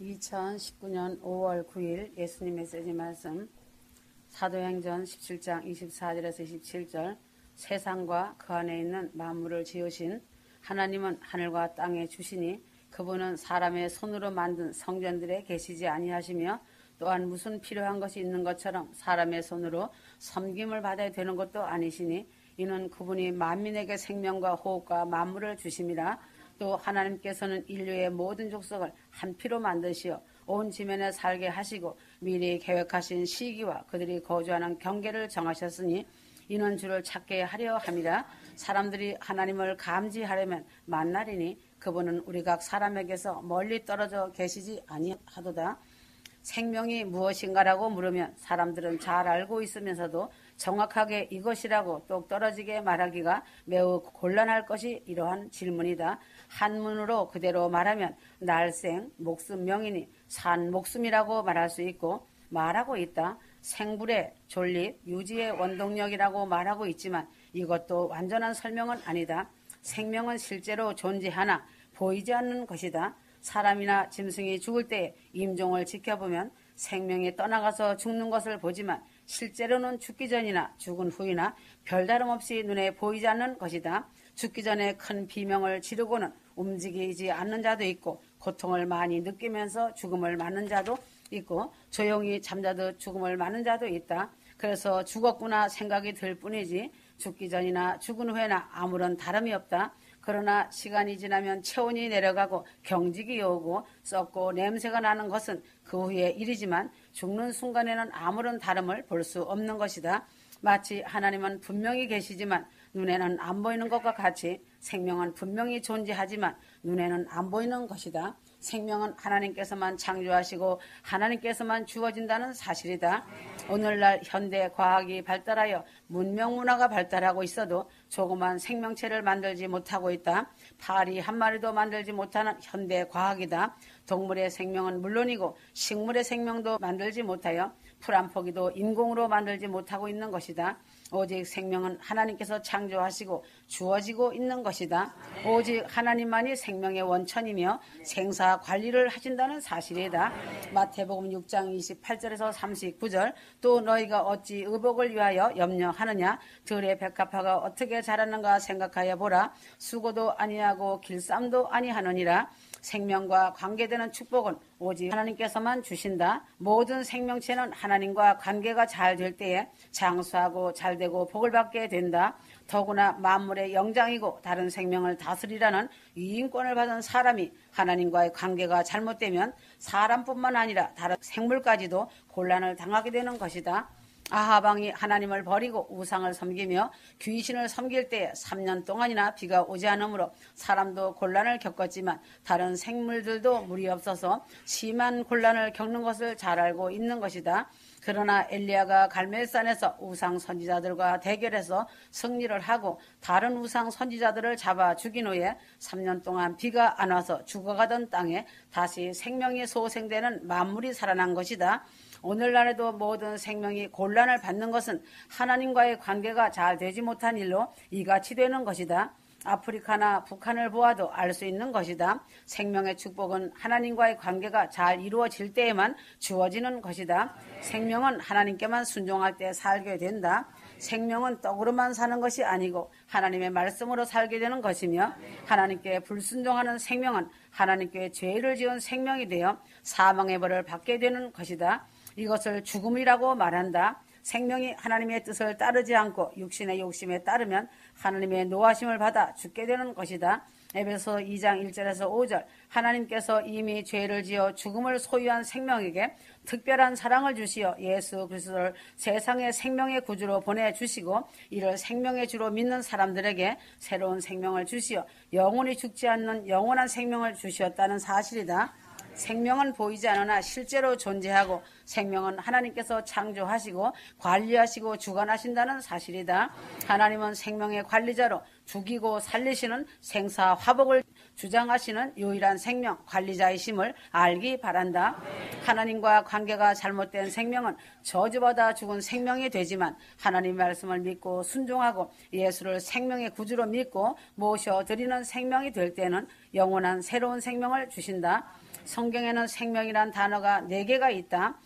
2019년 5월 9일 예수님 메시지 말씀 사도행전 17장 24절에서 27절 세상과 그 안에 있는 만물을 지으신 하나님은 하늘과 땅에 주시니 그분은 사람의 손으로 만든 성전들에 계시지 아니하시며 또한 무슨 필요한 것이 있는 것처럼 사람의 손으로 섬김을 받아야 되는 것도 아니시니 이는 그분이 만민에게 생명과 호흡과 만물을 주심이라. 또 하나님께서는 인류의 모든 족속을 한 피로 만드시어 온 지면에 살게 하시고 미리 계획하신 시기와 그들이 거주하는 경계를 정하셨으니 이는 주를 찾게 하려 함이라. 사람들이 하나님을 감지하려면 만날이니 그분은 우리 각 사람에게서 멀리 떨어져 계시지 아니하도다. 생명이 무엇인가라고 물으면 사람들은 잘 알고 있으면서도 정확하게 이것이라고 똑 떨어지게 말하기가 매우 곤란할 것이 이러한 질문이다. 한문으로 그대로 말하면 날생, 목숨 명이니 산 목숨이라고 말할 수 있고 말하고 있다. 생불의 존립, 유지의 원동력이라고 말하고 있지만 이것도 완전한 설명은 아니다. 생명은 실제로 존재하나 보이지 않는 것이다. 사람이나 짐승이 죽을 때 임종을 지켜보면 생명이 떠나가서 죽는 것을 보지만 실제로는 죽기 전이나 죽은 후이나 별다름없이 눈에 보이지 않는 것이다. 죽기 전에 큰 비명을 지르고는 움직이지 않는 자도 있고 고통을 많이 느끼면서 죽음을 맞는 자도 있고 조용히 잠자듯 죽음을 맞는 자도 있다. 그래서 죽었구나 생각이 들 뿐이지 죽기 전이나 죽은 후에나 아무런 다름이 없다. 그러나 시간이 지나면 체온이 내려가고 경직이 오고 썩고 냄새가 나는 것은 그 후의 일이지만 죽는 순간에는 아무런 다름을 볼 수 없는 것이다. 마치 하나님은 분명히 계시지만 눈에는 안 보이는 것과 같이 생명은 분명히 존재하지만 눈에는 안 보이는 것이다. 생명은 하나님께서만 창조하시고 하나님께서만 주어진다는 사실이다. 오늘날 현대 과학이 발달하여 문명 문화가 발달하고 있어도 조그만 생명체를 만들지 못하고 있다. 파리 한 마리도 만들지 못하는 현대 과학이다. 동물의 생명은 물론이고 식물의 생명도 만들지 못하여 풀 한 포기도 인공으로 만들지 못하고 있는 것이다. 오직 생명은 하나님께서 창조하시고 주어지고 있는 것이다. 오직 하나님만이 생명의 원천이며 생사 관리를 하신다는 사실이다. 마태복음 6장 28절에서 39절 또 너희가 어찌 의복을 위하여 염려하느냐 들의 백합화가 어떻게 자라는가 생각하여 보라. 수고도 아니하고 길쌈도 아니하느니라. 생명과 관계되는 축복은 오직 하나님께서만 주신다. 모든 생명체는 하나님과 관계가 잘 될 때에 장수하고 잘 되고 복을 받게 된다. 더구나 만물의 영장이고 다른 생명을 다스리라는 위임권을 받은 사람이 하나님과의 관계가 잘못되면 사람뿐만 아니라 다른 생물까지도 곤란을 당하게 되는 것이다. 아하방이 하나님을 버리고 우상을 섬기며 귀신을 섬길 때에 3년 동안이나 비가 오지 않으므로 사람도 곤란을 겪었지만 다른 생물들도 물이 없어서 심한 곤란을 겪는 것을 잘 알고 있는 것이다. 그러나 엘리야가 갈멜산에서 우상 선지자들과 대결해서 승리를 하고 다른 우상 선지자들을 잡아 죽인 후에 3년 동안 비가 안 와서 죽어가던 땅에 다시 생명이 소생되는 만물이 살아난 것이다. 오늘날에도 모든 생명이 곤란을 받는 것은 하나님과의 관계가 잘 되지 못한 일로 이같이 되는 것이다. 아프리카나 북한을 보아도 알 수 있는 것이다. 생명의 축복은 하나님과의 관계가 잘 이루어질 때에만 주어지는 것이다. 생명은 하나님께만 순종할 때 살게 된다. 생명은 떡으로만 사는 것이 아니고 하나님의 말씀으로 살게 되는 것이며 하나님께 불순종하는 생명은 하나님께 죄를 지은 생명이 되어 사망의 벌을 받게 되는 것이다. 이것을 죽음이라고 말한다. 생명이 하나님의 뜻을 따르지 않고 육신의 욕심에 따르면 하나님의 노하심을 받아 죽게 되는 것이다. 에베소 2장 1절에서 5절 하나님께서 이미 죄를 지어 죽음을 소유한 생명에게 특별한 사랑을 주시어 예수 그리스도를 세상의 생명의 구주로 보내주시고 이를 생명의 주로 믿는 사람들에게 새로운 생명을 주시어 영원히 죽지 않는 영원한 생명을 주시었다는 사실이다. 생명은 보이지 않으나 실제로 존재하고 생명은 하나님께서 창조하시고 관리하시고 주관하신다는 사실이다. 하나님은 생명의 관리자로 죽이고 살리시는 생사화복을 주장하시는 유일한 생명 관리자이심을 알기 바란다. 하나님과 관계가 잘못된 생명은 저주받아 죽은 생명이 되지만 하나님 말씀을 믿고 순종하고 예수를 생명의 구주로 믿고 모셔드리는 생명이 될 때는 영원한 새로운 생명을 주신다. 성경에는 생명이란 단어가 4개가 있다.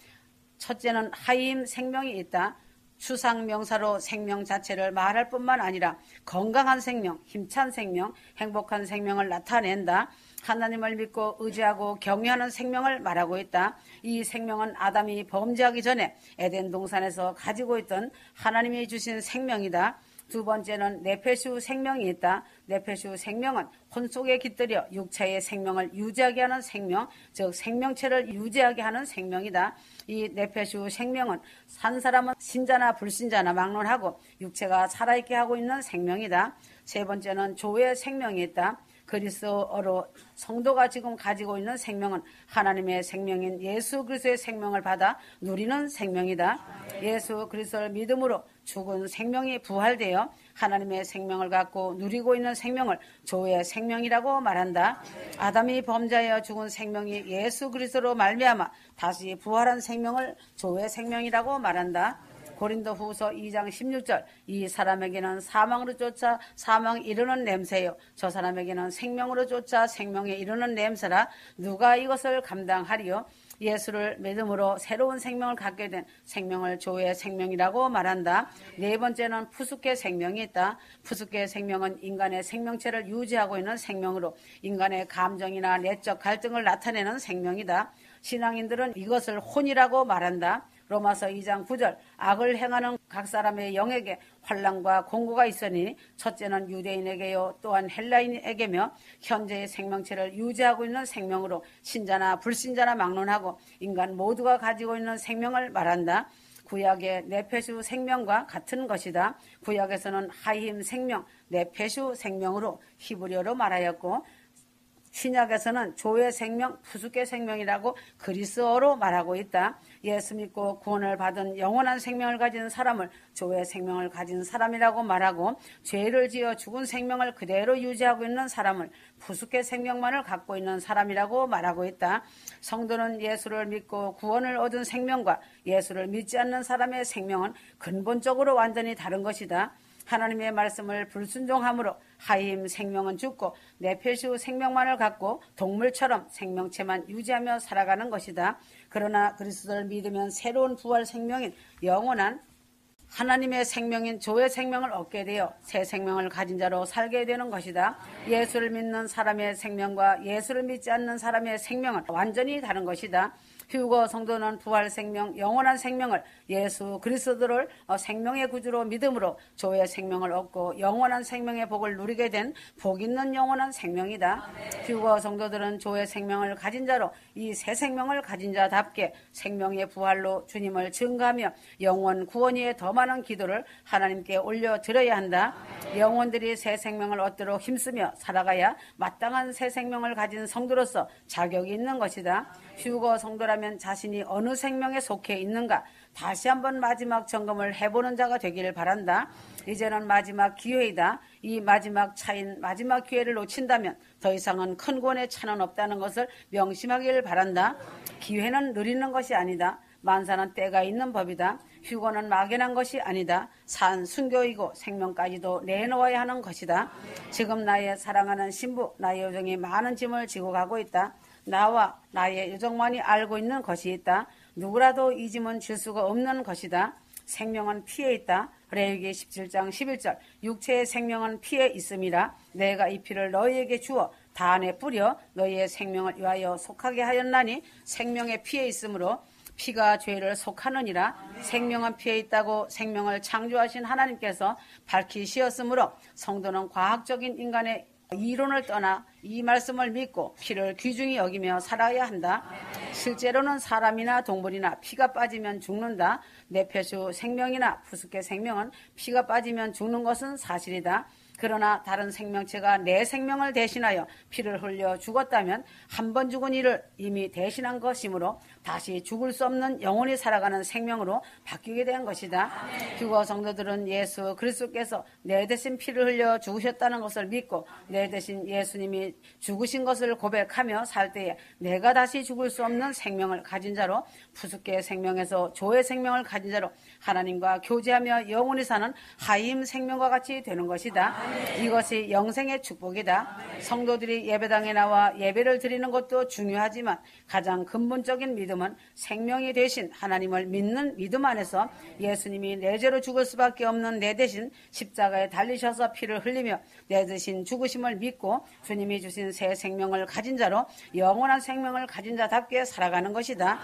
첫째는 하임 생명이 있다. 추상명사로 생명 자체를 말할 뿐만 아니라 건강한 생명, 힘찬 생명, 행복한 생명을 나타낸다. 하나님을 믿고 의지하고 경외하는 생명을 말하고 있다. 이 생명은 아담이 범죄하기 전에 에덴 동산에서 가지고 있던 하나님이 주신 생명이다. 두 번째는 네페슈 생명이 있다. 네페슈 생명은 혼 속에 깃들여 육체의 생명을 유지하게 하는 생명, 즉 생명체를 유지하게 하는 생명이다. 이 네페슈 생명은 산 사람은 신자나 불신자나 막론하고 육체가 살아있게 하고 있는 생명이다. 세 번째는 조의 생명이 있다. 그리스도로 성도가 지금 가지고 있는 생명은 하나님의 생명인 예수 그리스도의 생명을 받아 누리는 생명이다. 예수 그리스도를 믿음으로 죽은 생명이 부활되어 하나님의 생명을 갖고 누리고 있는 생명을 조의 생명이라고 말한다. 아담이 범죄하여 죽은 생명이 예수 그리스도로 말미암아 다시 부활한 생명을 조의 생명이라고 말한다. 고린도후서 2장 16절 이 사람에게는 사망으로 쫓아 사망에 이르는 냄새요 저 사람에게는 생명으로 쫓아 생명에 이르는 냄새라 누가 이것을 감당하리요. 예수를 믿음으로 새로운 생명을 갖게 된 생명을 조의 생명이라고 말한다. 네 번째는 푸수케 생명이 있다. 푸수케 생명은 인간의 생명체를 유지하고 있는 생명으로 인간의 감정이나 내적 갈등을 나타내는 생명이다. 신앙인들은 이것을 혼이라고 말한다. 로마서 2장 9절 악을 행하는 각 사람의 영에게 환난과 공고가 있으니 첫째는 유대인에게요 또한 헬라인에게며 현재의 생명체를 유지하고 있는 생명으로 신자나 불신자나 막론하고 인간 모두가 가지고 있는 생명을 말한다. 구약의 네페슈 생명과 같은 것이다. 구약에서는 하임 생명, 네페슈 생명으로 히브리어로 말하였고 신약에서는 조의 생명, 푸수케 생명이라고 그리스어로 말하고 있다. 예수 믿고 구원을 받은 영원한 생명을 가진 사람을 조의 생명을 가진 사람이라고 말하고 죄를 지어 죽은 생명을 그대로 유지하고 있는 사람을 푸수케 생명만을 갖고 있는 사람이라고 말하고 있다. 성도는 예수를 믿고 구원을 얻은 생명과 예수를 믿지 않는 사람의 생명은 근본적으로 완전히 다른 것이다. 하나님의 말씀을 불순종함으로 하임 생명은 죽고 네페슈 생명만을 갖고 동물처럼 생명체만 유지하며 살아가는 것이다. 그러나 그리스도를 믿으면 새로운 부활 생명인 영원한 하나님의 생명인 조의 생명을 얻게 되어 새 생명을 가진 자로 살게 되는 것이다. 예수를 믿는 사람의 생명과 예수를 믿지 않는 사람의 생명은 완전히 다른 것이다. 휴거 성도는 부활 생명, 영원한 생명을 예수 그리스도를 생명의 구주로 믿음으로 조의 생명을 얻고 영원한 생명의 복을 누리게 된 복 있는 영원한 생명이다. 휴거 성도들은 조의 생명을 가진 자로 이 새 생명을 가진 자답게 생명의 부활로 주님을 증거하며 영원 구원 위에 더 많은 기도를 하나님께 올려드려야 한다. 영혼들이 새 생명을 얻도록 힘쓰며 살아가야 마땅한 새 생명을 가진 성도로서 자격이 있는 것이다. 휴거 성도라면 자신이 어느 생명에 속해 있는가 다시 한번 마지막 점검을 해보는 자가 되기를 바란다. 이제는 마지막 기회이다. 이 마지막 차인 마지막 기회를 놓친다면 더 이상은 큰 구원의 차는 없다는 것을 명심하기를 바란다. 기회는 누리는 것이 아니다. 만사는 때가 있는 법이다. 휴거는 막연한 것이 아니다. 산 순교이고 생명까지도 내놓아야 하는 것이다. 지금 나의 사랑하는 신부, 나의 여종이 많은 짐을 지고 가고 있다. 나와 나의 여종만이 알고 있는 것이 있다. 누구라도 이 짐은 질 수가 없는 것이다. 생명은 피에 있다. 레위기 17장 11절 육체의 생명은 피에 있음이라. 내가 이 피를 너희에게 주어 단에 뿌려 너희의 생명을 위하여 속하게 하였나니 생명의 피에 있으므로 피가 죄를 속하느니라. 생명은 피에 있다고 생명을 창조하신 하나님께서 밝히시었으므로 성도는 과학적인 인간의 이론을 떠나 이 말씀을 믿고 피를 귀중히 여기며 살아야 한다. 실제로는 사람이나 동물이나 피가 빠지면 죽는다. 네페슈 생명이나 푸수케 생명은 피가 빠지면 죽는 것은 사실이다. 그러나 다른 생명체가 내 생명을 대신하여 피를 흘려 죽었다면 한 번 죽은 이를 이미 대신한 것이므로 다시 죽을 수 없는 영원히 살아가는 생명으로 바뀌게 된 것이다. 휴거 성도들은 예수 그리스도께서 내 대신 피를 흘려 죽으셨다는 것을 믿고 내 대신 예수님이 죽으신 것을 고백하며 살 때에 내가 다시 죽을 수 없는 생명을 가진 자로 푸수케 생명에서 조의 생명을 가진 자로 하나님과 교제하며 영원히 사는 하임 생명과 같이 되는 것이다. 이것이 영생의 축복이다. 성도들이 예배당에 나와 예배를 드리는 것도 중요하지만 가장 근본적인 믿음은 생명이 되신 하나님을 믿는 믿음 안에서 예수님이 내 죄로 죽을 수밖에 없는 내 대신 십자가에 달리셔서 피를 흘리며 내 대신 죽으심을 믿고 주님이 주신 새 생명을 가진 자로 영원한 생명을 가진 자답게 살아가는 것이다.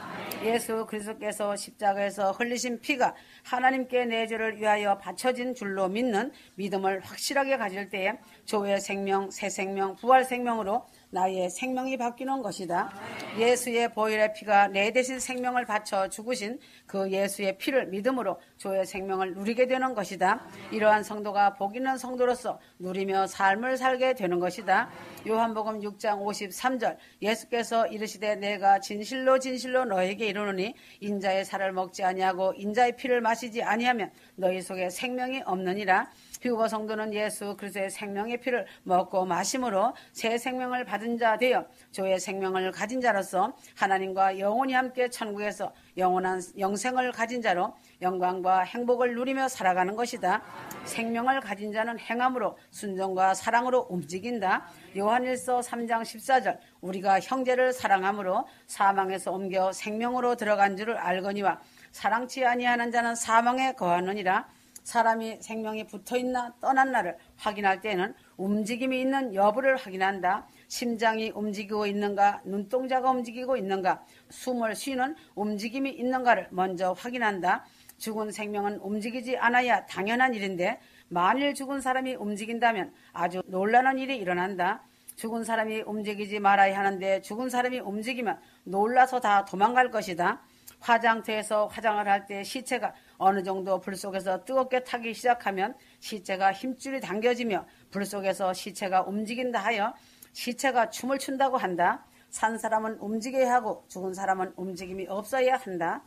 예수 그리스도께서 십자가에서 흘리신 피가 하나님께 내 죄를 위하여 바쳐진 줄로 믿는 믿음을 확실하게 가질 때에 조의 생명, 새 생명, 부활 생명으로 나의 생명이 바뀌는 것이다. 예수의 보혈의 피가 내 대신 생명을 바쳐 죽으신 그 예수의 피를 믿음으로 조의 생명을 누리게 되는 것이다. 이러한 성도가 복 있는 성도로서 누리며 삶을 살게 되는 것이다. 요한복음 6장 53절 예수께서 이르시되 내가 진실로 진실로 너에게 이르노니 인자의 살을 먹지 아니하고 인자의 피를 마시지 아니하면 너희 속에 생명이 없느니라. 휴거 성도는 예수 그리스도의 생명의 피를 먹고 마심으로 새 생명을 받은 자 되어 조의 생명을 가진 자로서 하나님과 영원히 함께 천국에서 영원한 영생을 가진 자로 영광과 행복을 누리며 살아가는 것이다. 생명을 가진 자는 행함으로 순종과 사랑으로 움직인다. 요한일서 3장 14절 우리가 형제를 사랑함으로 사망에서 옮겨 생명으로 들어간 줄을 알거니와 사랑치 아니하는 자는 사망에 거하느니라. 사람이 생명이 붙어있나 떠난 날을 확인할 때는 움직임이 있는 여부를 확인한다. 심장이 움직이고 있는가, 눈동자가 움직이고 있는가, 숨을 쉬는 움직임이 있는가를 먼저 확인한다. 죽은 생명은 움직이지 않아야 당연한 일인데 만일 죽은 사람이 움직인다면 아주 놀라는 일이 일어난다. 죽은 사람이 움직이지 말아야 하는데 죽은 사람이 움직이면 놀라서 다 도망갈 것이다. 화장터에서 화장을 할 때 시체가 어느 정도 불 속에서 뜨겁게 타기 시작하면 시체가 힘줄이 당겨지며 불 속에서 시체가 움직인다 하여 시체가 춤을 춘다고 한다. 산 사람은 움직여야 하고 죽은 사람은 움직임이 없어야 한다.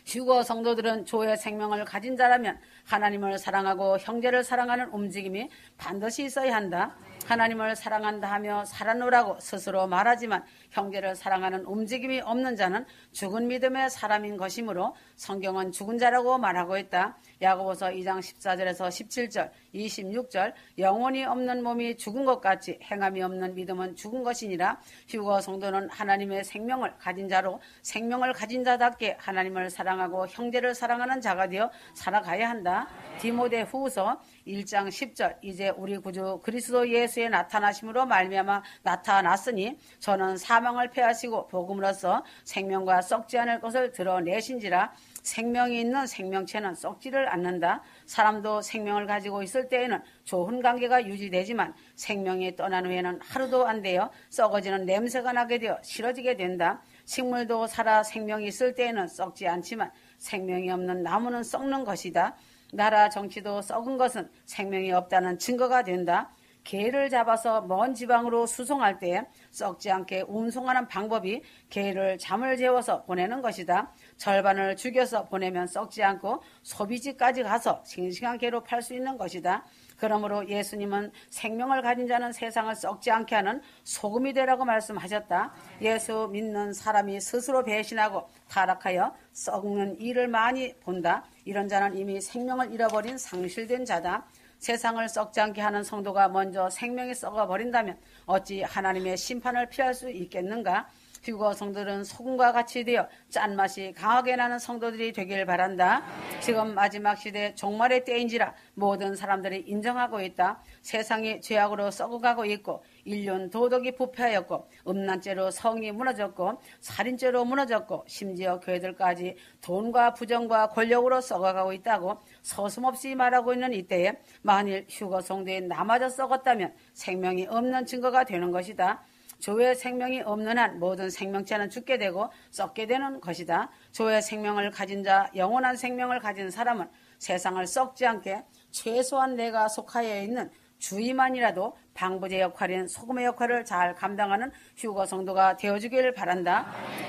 휴거 성도들은 조의 생명을 가진 자라면 하나님을 사랑하고 형제를 사랑하는 움직임이 반드시 있어야 한다. 하나님을 사랑한다 하며 살아노라고 스스로 말하지만 형제를 사랑하는 움직임이 없는 자는 죽은 믿음의 사람인 것이므로 성경은 죽은 자라고 말하고 있다. 야고보서 2장 14절에서 17절, 26절 영혼이 없는 몸이 죽은 것 같이 행함이 없는 믿음은 죽은 것이니라. 휴거 성도는 하나님의 생명을 가진 자로 생명을 가진 자답게 하나님을 사랑하고 형제를 사랑하는 자가 되어 살아가야 한다. 디모데 후서 1장 10절 이제 우리 구주 그리스도 예수의 나타나심으로 말미암아 나타났으니 저는 사망을 패하시고 복음으로써 생명과 썩지 않을 것을 드러내신지라. 생명이 있는 생명체는 썩지를 않는다. 사람도 생명을 가지고 있을 때에는 좋은 관계가 유지되지만 생명이 떠난 후에는 하루도 안 되어 썩어지는 냄새가 나게 되어 싫어지게 된다. 식물도 살아 생명이 있을 때에는 썩지 않지만 생명이 없는 나무는 썩는 것이다. 나라 정치도 썩은 것은 생명이 없다는 증거가 된다. 개를 잡아서 먼 지방으로 수송할 때 썩지 않게 운송하는 방법이 개를 잠을 재워서 보내는 것이다. 절반을 죽여서 보내면 썩지 않고 소비지까지 가서 싱싱한 개로 팔 수 있는 것이다. 그러므로 예수님은 생명을 가진 자는 세상을 썩지 않게 하는 소금이 되라고 말씀하셨다. 예수 믿는 사람이 스스로 배신하고 타락하여 썩는 일을 많이 본다. 이런 자는 이미 생명을 잃어버린 상실된 자다. 세상을 썩지 않게 하는 성도가 먼저 생명이 썩어버린다면 어찌 하나님의 심판을 피할 수 있겠는가? 휴거 성도들은 소금과 같이 되어 짠맛이 강하게 나는 성도들이 되길 바란다. 지금 마지막 시대 종말의 때인지라 모든 사람들이 인정하고 있다. 세상이 죄악으로 썩어가고 있고 인륜 도덕이 부패하였고 음란죄로 성이 무너졌고 살인죄로 무너졌고 심지어 교회들까지 돈과 부정과 권력으로 썩어가고 있다고 서슴없이 말하고 있는 이때에 만일 휴거 성도에 나마저 썩었다면 생명이 없는 증거가 되는 것이다. 조의 생명이 없는 한 모든 생명체는 죽게 되고 썩게 되는 것이다. 조의 생명을 가진 자, 영원한 생명을 가진 사람은 세상을 썩지 않게 최소한 내가 속하여 있는 주의만이라도 방부제 역할인 소금의 역할을 잘 감당하는 휴거 성도가 되어주길 바란다.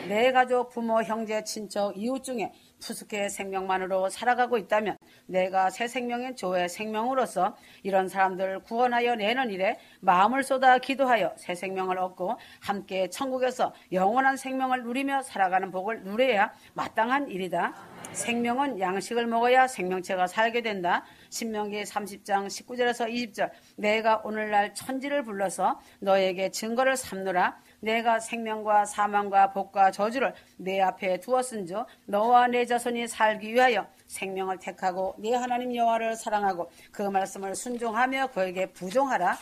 내 가족, 부모, 형제, 친척, 이웃 중에 푸스케 생명만으로 살아가고 있다면 내가 새 생명인 조의 생명으로서 이런 사람들을 구원하여 내는 일에 마음을 쏟아 기도하여 새 생명을 얻고 함께 천국에서 영원한 생명을 누리며 살아가는 복을 누려야 마땅한 일이다. 생명은 양식을 먹어야 생명체가 살게 된다. 신명기 30장 19절에서 20절 내가 오늘날 천지를 불러서 너에게 증거를 삼노라. 내가 생명과 사망과 복과 저주를 내 앞에 두었은즉 너와 내 자손이 살기 위하여 생명을 택하고 네 하나님 여호와를 사랑하고 그 말씀을 순종하며 그에게 부종하라.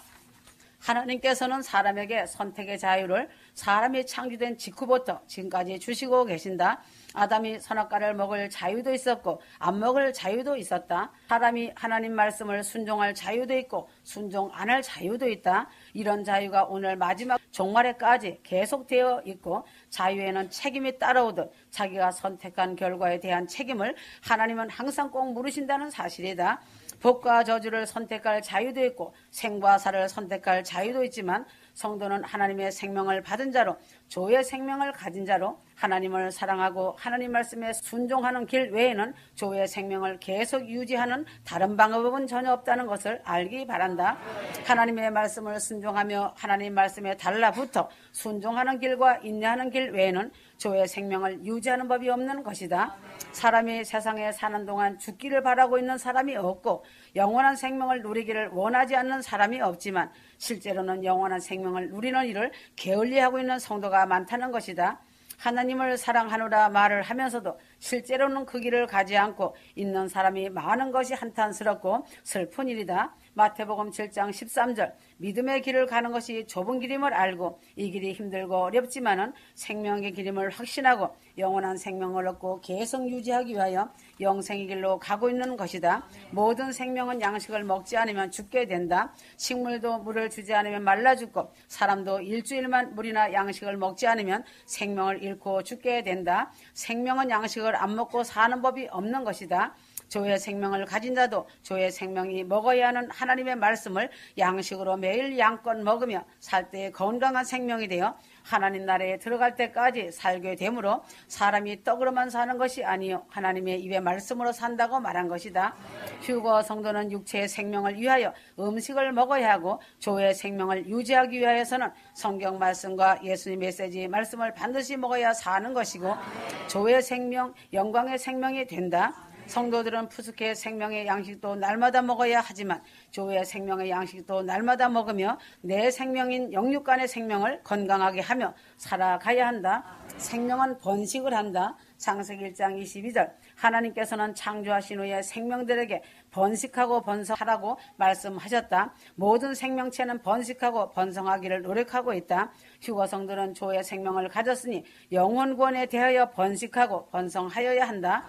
하나님께서는 사람에게 선택의 자유를 사람이 창조된 직후부터 지금까지 주시고 계신다. 아담이 선악과를 먹을 자유도 있었고 안 먹을 자유도 있었다. 사람이 하나님 말씀을 순종할 자유도 있고 순종 안 할 자유도 있다. 이런 자유가 오늘 마지막 종말에까지 계속되어 있고 자유에는 책임이 따라오듯 자기가 선택한 결과에 대한 책임을 하나님은 항상 꼭 물으신다는 사실이다. 복과 저주를 선택할 자유도 있고 생과 사를 선택할 자유도 있지만 성도는 하나님의 생명을 받은 자로 조의 생명을 가진 자로 하나님을 사랑하고 하나님 말씀에 순종하는 길 외에는 조의 생명을 계속 유지하는 다른 방법은 전혀 없다는 것을 알기 바란다. 하나님의 말씀을 순종하며 하나님 말씀에 달라붙어 순종하는 길과 인내하는 길 외에는 조의 생명을 유지하는 법이 없는 것이다. 사람이 세상에 사는 동안 죽기를 바라고 있는 사람이 없고 영원한 생명을 누리기를 원하지 않는 사람이 없지만 실제로는 영원한 생명을 누리는 일을 게을리하고 있는 성도가 많다는 것이다. 하나님을 사랑하노라 말을 하면서도 실제로는 그 길을 가지 않고 있는 사람이 많은 것이 한탄스럽고 슬픈 일이다. 마태복음 7장 13절 믿음의 길을 가는 것이 좁은 길임을 알고 이 길이 힘들고 어렵지만은 생명의 길임을 확신하고 영원한 생명을 얻고 계속 유지하기 위하여 영생의 길로 가고 있는 것이다. 모든 생명은 양식을 먹지 않으면 죽게 된다. 식물도 물을 주지 않으면 말라 죽고 사람도 일주일만 물이나 양식을 먹지 않으면 생명을 잃고 죽게 된다. 생명은 양식을 안 먹고 사는 법이 없는 것이다. 조의 생명을 가진 자도 조의 생명이 먹어야 하는 하나님의 말씀을 양식으로 매일 양껏 먹으며 살 때에 건강한 생명이 되어 하나님 나라에 들어갈 때까지 살게 되므로 사람이 떡으로만 사는 것이 아니요 하나님의 입의 말씀으로 산다고 말한 것이다. 휴거 성도는 육체의 생명을 위하여 음식을 먹어야 하고 조의 생명을 유지하기 위하여서는 성경 말씀과 예수님 메시지 말씀을 반드시 먹어야 사는 것이고 조의 생명, 영광의 생명이 된다. 성도들은 푸스케의 생명의 양식도 날마다 먹어야 하지만 조의 생명의 양식도 날마다 먹으며 내 생명인 영육간의 생명을 건강하게 하며 살아가야 한다. 생명은 번식을 한다. 창세기 1장 22절 하나님께서는 창조하신 후에 생명들에게 번식하고 번성하라고 말씀하셨다. 모든 생명체는 번식하고 번성하기를 노력하고 있다. 휴거성들은 조의 생명을 가졌으니 영혼권에 대하여 번식하고 번성하여야 한다.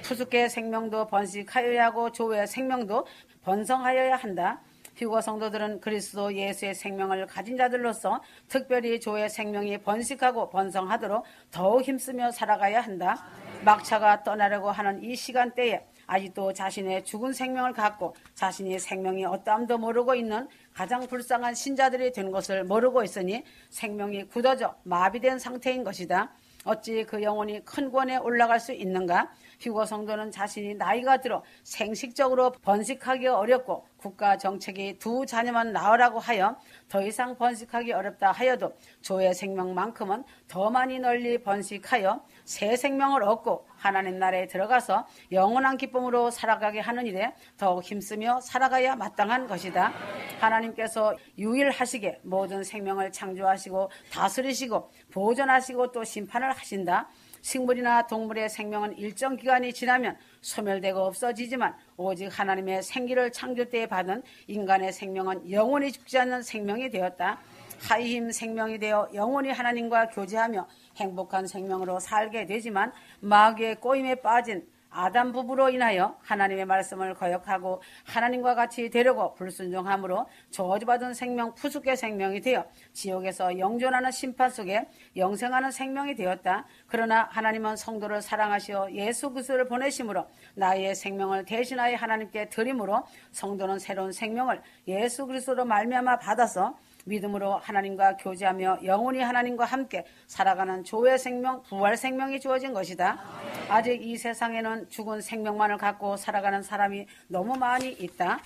푸스케의 생명도 번식하여야 하고 조의 생명도 번성하여야 한다. 휴거 성도들은 그리스도 예수의 생명을 가진 자들로서 특별히 조의 생명이 번식하고 번성하도록 더욱 힘쓰며 살아가야 한다. 막차가 떠나려고 하는 이 시간대에 아직도 자신의 죽은 생명을 갖고 자신의 생명이 어떠함도 모르고 있는 가장 불쌍한 신자들이 된 것을 모르고 있으니 생명이 굳어져 마비된 상태인 것이다. 어찌 그 영혼이 큰 권에 올라갈 수 있는가? 휴거 성도는 자신이 나이가 들어 생식적으로 번식하기 어렵고 국가 정책이 두 자녀만 낳으라고 하여 더 이상 번식하기 어렵다 하여도 조의 생명만큼은 더 많이 널리 번식하여 새 생명을 얻고 하나님 나라에 들어가서 영원한 기쁨으로 살아가게 하는 일에 더욱 힘쓰며 살아가야 마땅한 것이다. 하나님께서 유일하시게 모든 생명을 창조하시고 다스리시고 보존하시고 또 심판을 하신다. 식물이나 동물의 생명은 일정 기간이 지나면 소멸되고 없어지지만 오직 하나님의 생기를 창조 때에 받은 인간의 생명은 영원히 죽지 않는 생명이 되었다. 하이힘 생명이 되어 영원히 하나님과 교제하며 행복한 생명으로 살게 되지만 마귀의 꼬임에 빠진 아담 부부로 인하여 하나님의 말씀을 거역하고 하나님과 같이 되려고 불순종함으로 저주받은 생명 푸수의 생명이 되어 지옥에서 영존하는 심판 속에 영생하는 생명이 되었다. 그러나 하나님은 성도를 사랑하시어 예수 그리스도를 보내심으로 나의 생명을 대신하여 하나님께 드림으로 성도는 새로운 생명을 예수 그리스도로 말미암아 받아서 믿음으로 하나님과 교제하며 영원히 하나님과 함께 살아가는 조의 생명, 부활 생명이 주어진 것이다. 아직 이 세상에는 죽은 생명만을 갖고 살아가는 사람이 너무 많이 있다.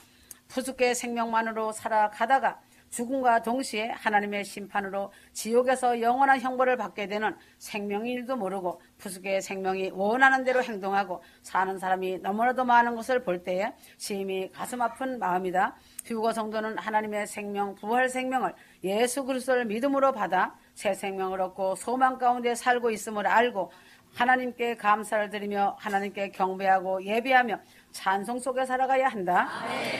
푸수의 생명만으로 살아가다가 죽음과 동시에 하나님의 심판으로 지옥에서 영원한 형벌을 받게 되는 생명인지도 모르고 푸수의 생명이 원하는 대로 행동하고 사는 사람이 너무나도 많은 것을 볼 때에 심히 가슴 아픈 마음이다. 휴거 성도는 하나님의 생명, 부활 생명을 예수 그리스도를 믿음으로 받아 새 생명을 얻고 소망 가운데 살고 있음을 알고 하나님께 감사를 드리며 하나님께 경배하고 예배하며 찬송 속에 살아가야 한다.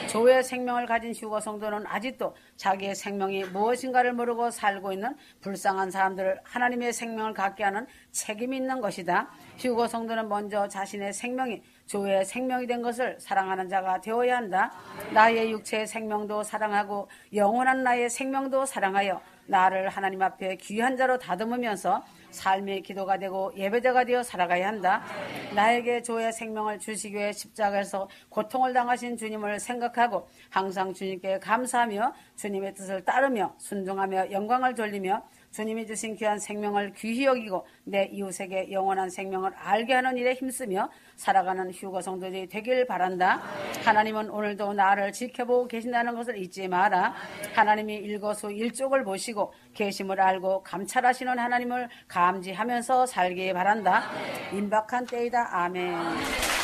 조의 생명을 가진 휴거 성도는 아직도 자기의 생명이 무엇인가를 모르고 살고 있는 불쌍한 사람들을 하나님의 생명을 갖게 하는 책임이 있는 것이다. 휴거 성도는 먼저 자신의 생명이 조의 생명이 된 것을 사랑하는 자가 되어야 한다. 나의 육체의 생명도 사랑하고 영원한 나의 생명도 사랑하여 나를 하나님 앞에 귀한 자로 다듬으면서 삶의 기도가 되고 예배자가 되어 살아가야 한다. 나에게 조의 생명을 주시기 위해 십자가에서 고통을 당하신 주님을 생각하고 항상 주님께 감사하며 주님의 뜻을 따르며 순종하며 영광을 돌리며 주님이 주신 귀한 생명을 귀히 여기고 내 이웃에게 영원한 생명을 알게 하는 일에 힘쓰며 살아가는 휴거 성도들이 되길 바란다. 하나님은 오늘도 나를 지켜보고 계신다는 것을 잊지 마라. 하나님이 일거수일족을 보시고 계심을 알고 감찰하시는 하나님을 감지하면서 살기 바란다. 임박한 때이다. 아멘.